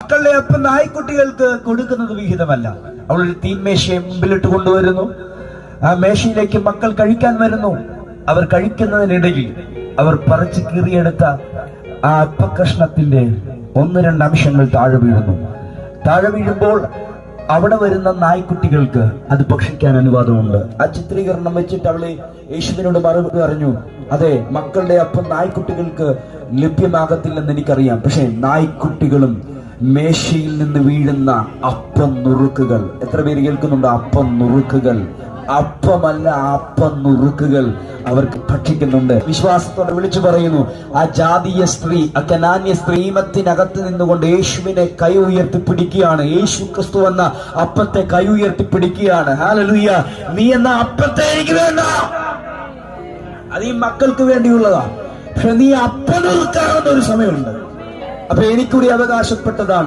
മക്കളുടെ അപ്പം നായ്ക്കുട്ടികൾക്ക് കൊടുക്കുന്നത് വിഹിതമല്ല. അവളൊരു തീന്മേശയെ മുമ്പിലിട്ട് കൊണ്ടുവരുന്നു. ആ മേശയിലേക്ക് മക്കൾ കഴിക്കാൻ വരുന്നു. അവർ കഴിക്കുന്നതിനിടയിൽ അവർ പറിച്ച് കീറിയെടുത്ത ആ അപ്പക്കഷ്ണത്തിന്റെ 1-2 അംശങ്ങൾ താഴെ വീഴുന്നു. താഴെ വീഴുമ്പോൾ അവിടെ വരുന്ന നായ്ക്കുട്ടികൾക്ക് അത് ഭക്ഷിക്കാൻ അനുവാദമുണ്ട്. ആ ചിത്രീകരണം വെച്ചിട്ട് അവളെ യേശുവിനോട് മറുപടി പറഞ്ഞു, അതെ, മക്കളുടെ അപ്പം നായ്ക്കുട്ടികൾക്ക് ലഭ്യമാകത്തില്ലെന്ന് എനിക്കറിയാം. പക്ഷെ നായ്ക്കുട്ടികളും മേശയിൽ നിന്ന് വീഴുന്ന അപ്പം നുറുക്കുകൾ, എത്ര പേര് കേൾക്കുന്നുണ്ട്? അപ്പം നുറുക്കുകൾ, അപ്പമല്ല അപ്പം നുറുക്കുകൾ അവർക്ക് ഭക്ഷിക്കുന്നുണ്ട്. വിശ്വാസത്തോടെ വിളിച്ചു പറയുന്നു, ആ ജാതീയ സ്ത്രീ, ആ കനാന്യ സ്ത്രീമത്തിനകത്ത് നിന്നുകൊണ്ട് യേശുവിനെ കൈ ഉയർത്തി പിടിക്കുകയാണ്. യേശു ക്രിസ്തു എന്ന അപ്പത്തെ കൈ ഉയർത്തി പിടിക്കുകയാണ്. ഹല്ലേലൂയ! നീ എന്ന അപ്പത്തെ എനിക്ക് വേണ്ട, അത് ഈ മക്കൾക്ക് വേണ്ടിയുള്ളതാ. പക്ഷെ നീ അപ്പം നുറുക്കാവുന്ന ഒരു സമയമുണ്ട്. അപ്പൊ എനിക്കൂടി അവകാശപ്പെട്ടതാണ്.